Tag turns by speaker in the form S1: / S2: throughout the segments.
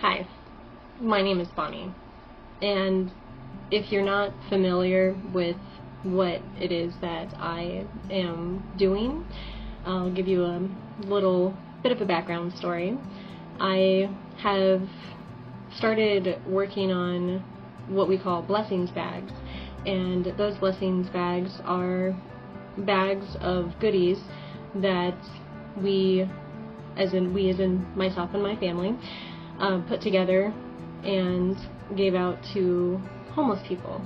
S1: Hi, my name is Bonnie, and if you're not familiar with what it is that I am doing, I'll give you a little bit of a background story. I have started working on what we call blessings bags, and those blessings bags are bags of goodies that we as in myself and my family, put together and gave out to homeless people.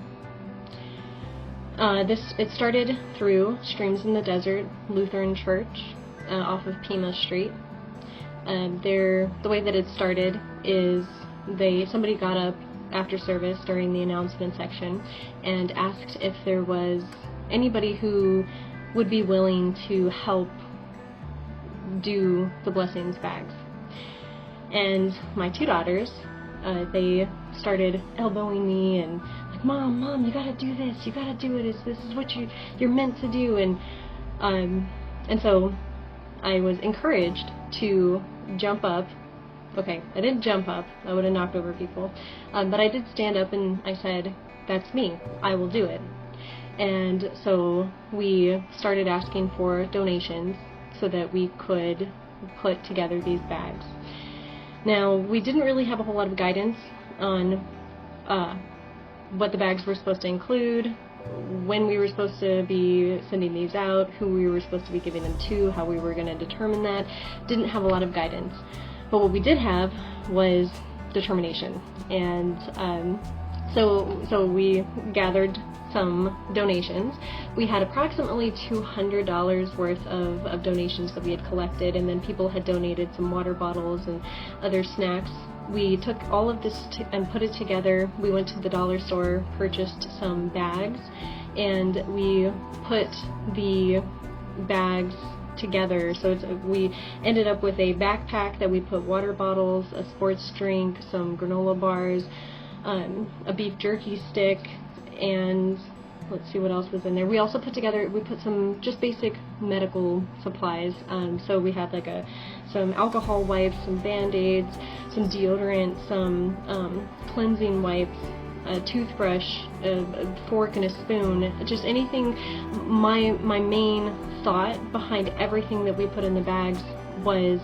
S1: It started through Streams in the Desert Lutheran Church off of Pima Street. The way that it started is somebody got up after service during the announcement section and asked if there was anybody who would be willing to help do the blessings bags. And my two daughters, they started elbowing me and like, Mom, you gotta do this, you gotta do it, this is what you're meant to do. And so I was encouraged to jump up. Okay, I didn't jump up, I would have knocked over people, but I did stand up and I said, that's me, I will do it. And so we started asking for donations so that we could put together these bags. Now, we didn't really have a whole lot of guidance on what the bags were supposed to include, when we were supposed to be sending these out, who we were supposed to be giving them to, how we were going to determine that. Didn't have a lot of guidance. But what we did have was determination. And so we gathered some donations. We had approximately $200 worth of donations that we had collected, and then people had donated some water bottles and other snacks. We took all of this and put it together. We went to the dollar store, purchased some bags, and we put the bags together. So we ended up with a backpack that we put water bottles, a sports drink, some granola bars, a beef jerky stick, and let's see what else was in there. We also put some just basic medical supplies. So we had like some alcohol wipes, some Band-Aids, some deodorant, some cleansing wipes, a toothbrush, a fork and a spoon, just anything. My main thought behind everything that we put in the bags was,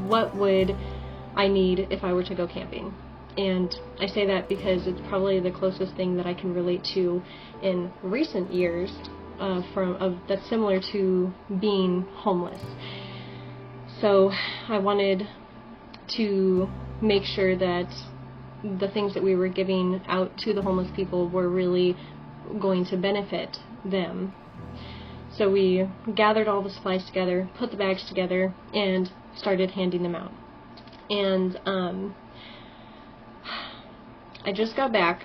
S1: what would I need if I were to go camping? And I say that because it's probably the closest thing that I can relate to in recent years that's similar to being homeless. So I wanted to make sure that the things that we were giving out to the homeless people were really going to benefit them. So we gathered all the supplies together, put the bags together, and started handing them out. And I just got back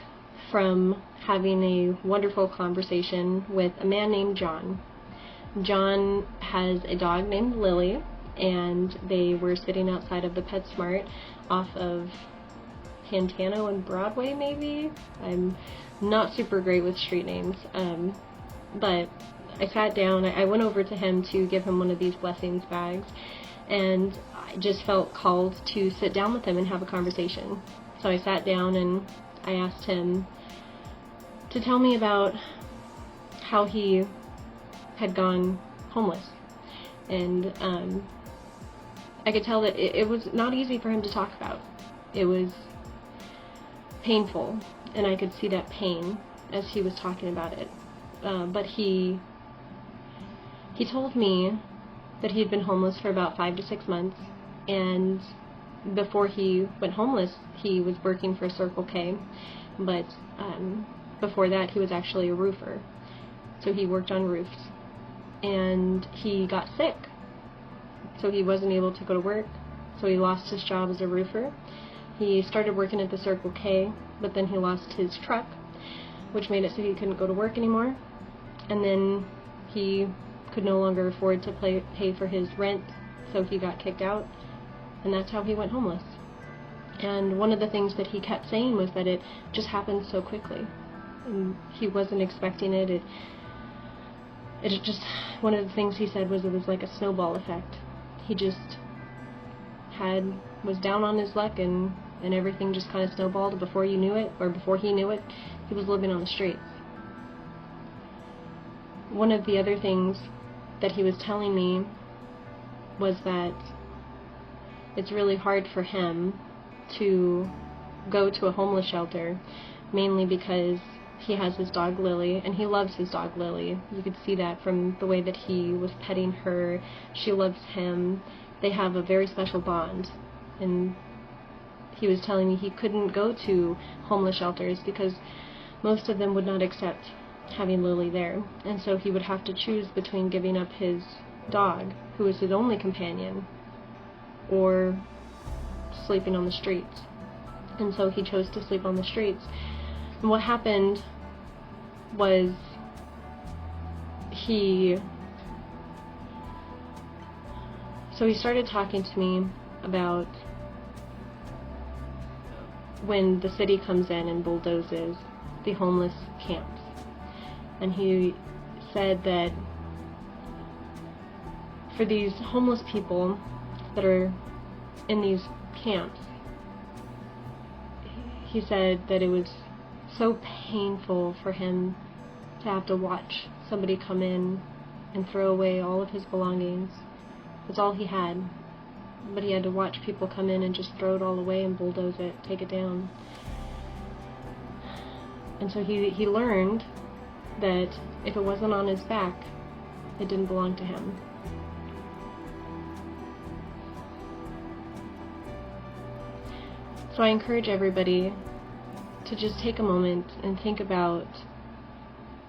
S1: from having a wonderful conversation with a man named John. John has a dog named Lily, and they were sitting outside of the PetSmart off of Pantano and Broadway, maybe? I'm not super great with street names, but I sat down, I went over to him to give him one of these blessings bags, and I just felt called to sit down with him and have a conversation. So I sat down and I asked him to tell me about how he had gone homeless. And I could tell that it was not easy for him to talk about. It was painful, and I could see that pain as he was talking about it. But he told me that he had been homeless for about 5 to 6 months, and before he went homeless, he was working for Circle K, but before that, he was actually a roofer. So he worked on roofs, and he got sick, so he wasn't able to go to work, so he lost his job as a roofer. He started working at the Circle K, but then he lost his truck, which made it so he couldn't go to work anymore, and then he could no longer afford to pay for his rent, so he got kicked out. And that's how he went homeless. And one of the things that he kept saying was that it just happened so quickly. And he wasn't expecting it. It just, one of the things he said was it was like a snowball effect. He just had was down on his luck, and everything just kind of snowballed. Before you knew it, or before he knew it, he was living on the streets. One of the other things that he was telling me was that it's really hard for him to go to a homeless shelter, mainly because he has his dog Lily, and he loves his dog Lily. You could see that from the way that he was petting her. She loves him. They have a very special bond. And he was telling me he couldn't go to homeless shelters because most of them would not accept having Lily there. And so he would have to choose between giving up his dog, who was his only companion, or sleeping on the streets. And so he chose to sleep on the streets. And what happened was he started talking to me about when the city comes in and bulldozes the homeless camps. And he said that for these homeless people that are in these camps, he said that it was so painful for him to have to watch somebody come in and throw away all of his belongings. It's all he had. But he had to watch people come in and just throw it all away and bulldoze it, take it down. And so he learned that if it wasn't on his back, it didn't belong to him. So I encourage everybody to just take a moment and think about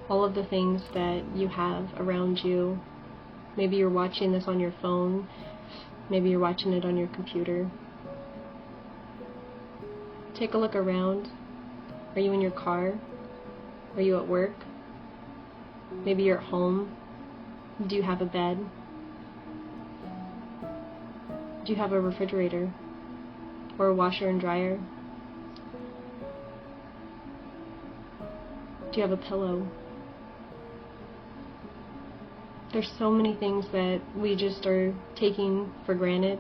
S1: all of the things that you have around you. Maybe you're watching this on your phone. Maybe you're watching it on your computer. Take a look around. Are you in your car? Are you at work? Maybe you're at home. Do you have a bed? Do you have a refrigerator? Or a washer and dryer? Do you have a pillow? There's so many things that we just are taking for granted.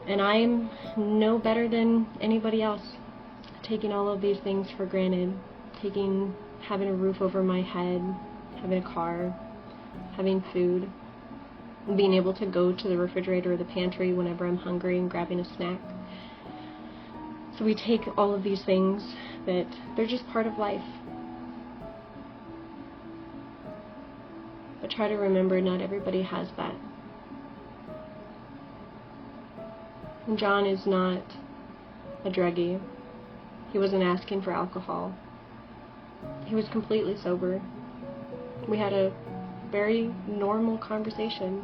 S1: And I'm no better than anybody else, taking all of these things for granted. Having a roof over my head, having a car, having food, being able to go to the refrigerator or the pantry whenever I'm hungry and grabbing a snack. So we take all of these things that they're just part of life. But try to remember not everybody has that. And John is not a druggie. He wasn't asking for alcohol. He was completely sober. We had a very normal conversation,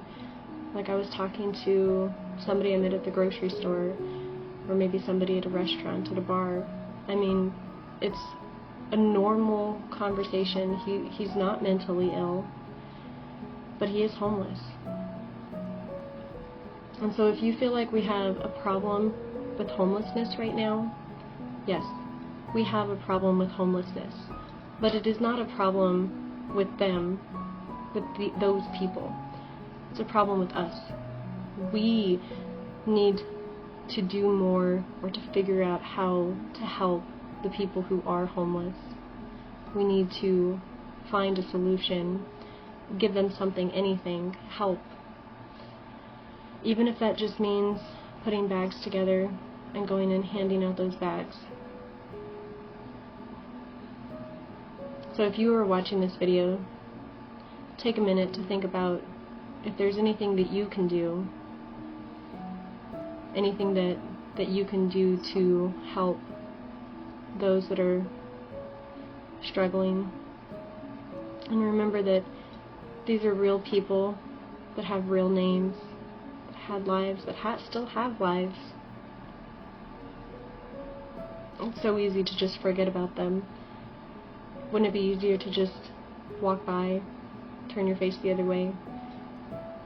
S1: like I was talking to somebody I met at the grocery store, or maybe somebody at a restaurant, at a bar. I mean, it's a normal conversation. He's not mentally ill, but he is homeless. And so if you feel like we have a problem with homelessness right now, yes, we have a problem with homelessness. But it is not a problem with them, with those people. It's a problem with us. We need to do more, or to figure out how to help the people who are homeless. We need to find a solution, give them something, anything, help. Even if that just means putting bags together and going and handing out those bags. So if you are watching this video, take a minute to think about if there's anything that you can do, anything that you can do to help those that are struggling. And remember that these are real people that have real names, that had lives, that still have lives. It's so easy to just forget about them. Wouldn't it be easier to just walk by, turn your face the other way,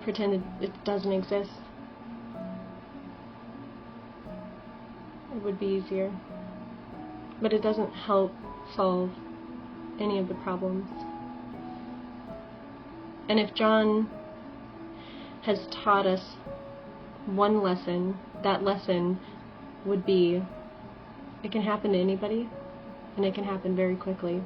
S1: pretend it doesn't exist? It would be easier. But it doesn't help solve any of the problems. And if John has taught us one lesson that lesson would be, it can happen to anybody, and it can happen very quickly.